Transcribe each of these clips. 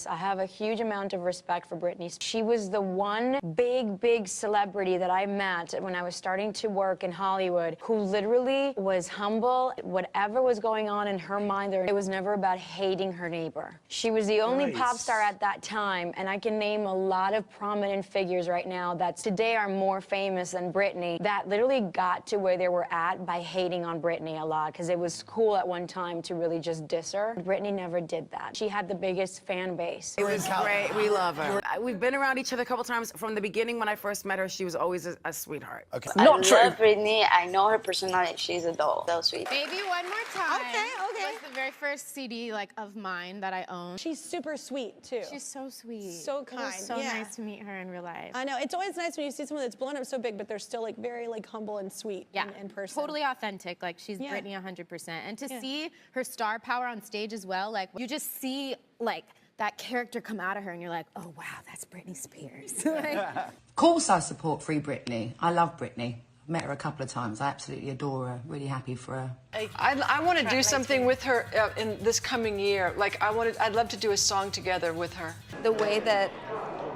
I have a huge amount of respect for Britney. She was the one big celebrity that I met when I was starting to work in Hollywood who literally was humble. Whatever was going on in her mind, it was never about hating her neighbor. She was the only pop star at that time, and I can name a lot of prominent figures right now that today are more famous than Britney that literally got to where they were at by hating on Britney a lot because it was cool at one time to really just diss her. Britney never did that. She had the biggest fan base. It was great. We love her. We've been around each other a couple times. From the beginning when I first met her, she was always a sweetheart. Okay. Not true. I love Britney. I know her personality. She's a doll. So sweet. Maybe one more time. Okay. It was the very first CD of mine that I owned. She's super sweet too. She's so sweet. So kind. It was so nice to meet her in real life. I know. It's always nice when you see someone that's blown up so big, but they're still like very like humble and sweet in person. Totally authentic. Like she's Britney 100%. And to see her star power on stage as well, like you just see like that character come out of her and you're like, oh wow, that's Britney Spears. Of course I support Free Britney. I love Britney. Met her a couple of times. I absolutely adore her. Really happy for her. I want to do something with her in this coming year. Like I'd love to do a song together with her. The way that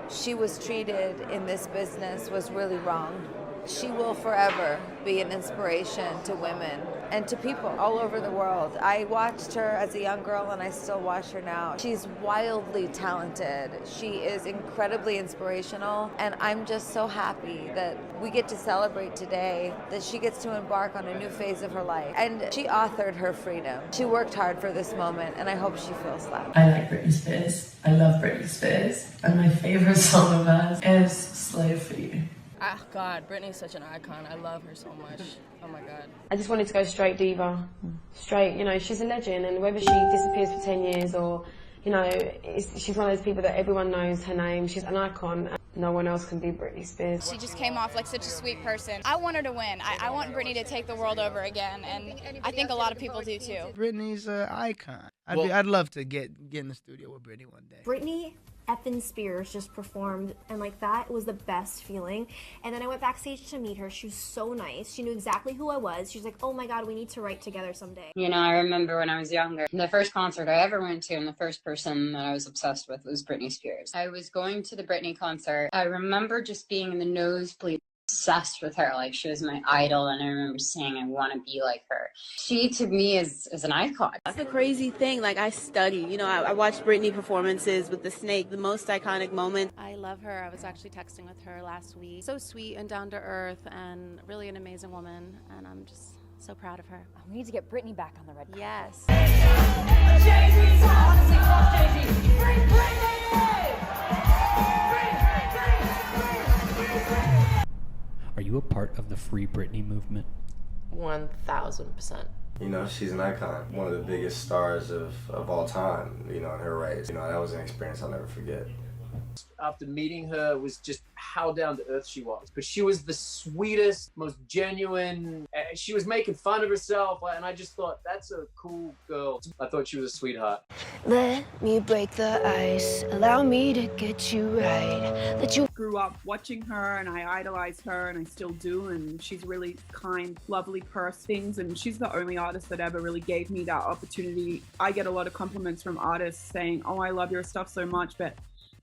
she was treated in this business was really wrong. She will forever be an inspiration to women and to people all over the world. I watched her as a young girl and I still watch her now. She's wildly talented. She is incredibly inspirational, and I'm just so happy that we get to celebrate today that she gets to embark on a new phase of her life. And she authored her freedom. She worked hard for this moment, and I hope she feels that. I like Britney Spears. I love Britney Spears. And my favorite song of hers is Slave for You. Ah, God, Britney's such an icon. I love her so much. Oh my God. I just wanted to go straight diva. Straight, you know, she's a legend, and whether she disappears for 10 years or, you know, she's one of those people that everyone knows her name. She's an icon. No one else can be Britney Spears. She just came off like such a sweet person. I want her to win. I want Britney to take the world over again, and I think a lot of people do too. Britney's an icon. I'd love to get in the studio with Britney one day. Britney effing Spears just performed, and like that was the best feeling. And then I went backstage to meet her. She was so nice. She knew exactly who I was. She was like, oh my God, we need to write together someday. You know, I remember when I was younger, the first concert I ever went to and the first person that I was obsessed with was Britney Spears. I was going to the Britney concert. I remember just being in the nosebleed, obsessed with her. Like, she was my idol, and I remember saying I want to be like her. She to me is an icon. That's the crazy thing. Like, I study, you know, I watched Britney performances with the snake, the most iconic moment. I love her. I was actually texting with her last week. So sweet and down to earth and really an amazing woman, and I'm just so proud of her. We need to get Britney back on the red carpet. Yes. Are you a part of the Free Britney movement? 1000%. You know, she's an icon, one of the biggest stars of all time, you know, in her race. You know, that was an experience I'll never forget. After meeting her was just how down to earth she was. But she was the sweetest, most genuine. She was making fun of herself, and I just thought, that's a cool girl. I thought she was a sweetheart. Let me break the ice. Allow me to get you right. Let you grew up watching her, and I idolized her, and I still do. And she's a really kind, lovely person. And she's the only artist that ever really gave me that opportunity. I get a lot of compliments from artists saying, oh, I love your stuff so much, but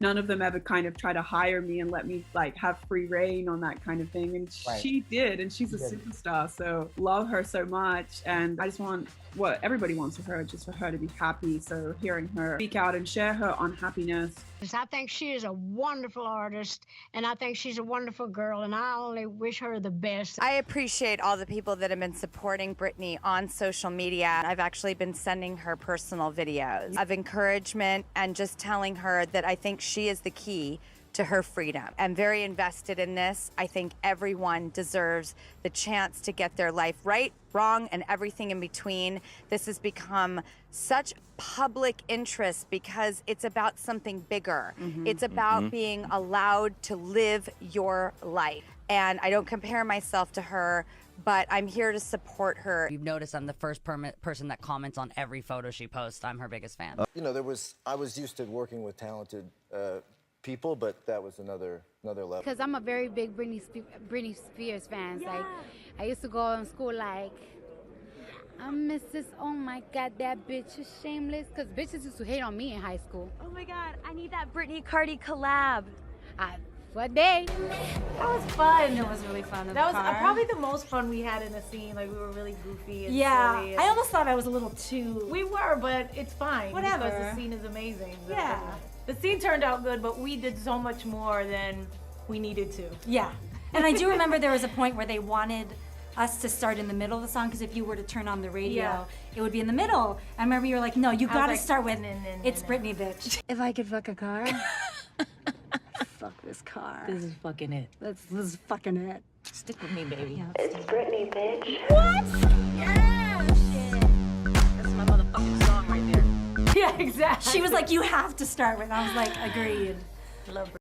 none of them ever kind of try to hire me and let me like have free reign on that kind of thing. And she did, and she's a superstar. So love her so much. And I just want what everybody wants for her, just for her to be happy. So hearing her speak out and share her unhappiness. I think she is a wonderful artist, and I think she's a wonderful girl, and I only wish her the best. I appreciate all the people that have been supporting Britney on social media. I've actually been sending her personal videos of encouragement and just telling her that I think she is the key to her freedom. I'm very invested in this. I think everyone deserves the chance to get their life right, wrong, and everything in between. This has become such public interest because it's about something bigger. It's about being allowed to live your life. And I don't compare myself to her, but I'm here to support her. You've noticed I'm the first person that comments on every photo she posts. I'm her biggest fan. You know, I was used to working with talented people, but that was another level. Because I'm a very big Britney Spears fan. Yeah. Like, I used to go in school like, I miss this. Oh my God, that bitch is shameless. Because bitches used to hate on me in high school. Oh my God, I need that Britney Cardi collab. What day? That was fun. It was really fun. That was probably the most fun we had in the scene. Like, we were really goofy and Yeah, silly. I almost thought I was a little too. We were, but it's fine. Whatever. Because the scene is amazing. Yeah. The scene turned out good, but we did so much more than we needed to. Yeah. And I do remember there was a point where they wanted us to start in the middle of the song because if you were to turn on the radio, it would be in the middle. I remember you were like, no, you gotta start with It's Britney, bitch. If I could fuck a car, fuck this car. This is fucking it. This is fucking it. Stick with me, baby. Yeah, it's Britney, bitch. What? Yeah. That's my motherfucking song right there. Yeah, exactly. She was like, you have to start with. I was like, agreed. Love Britney.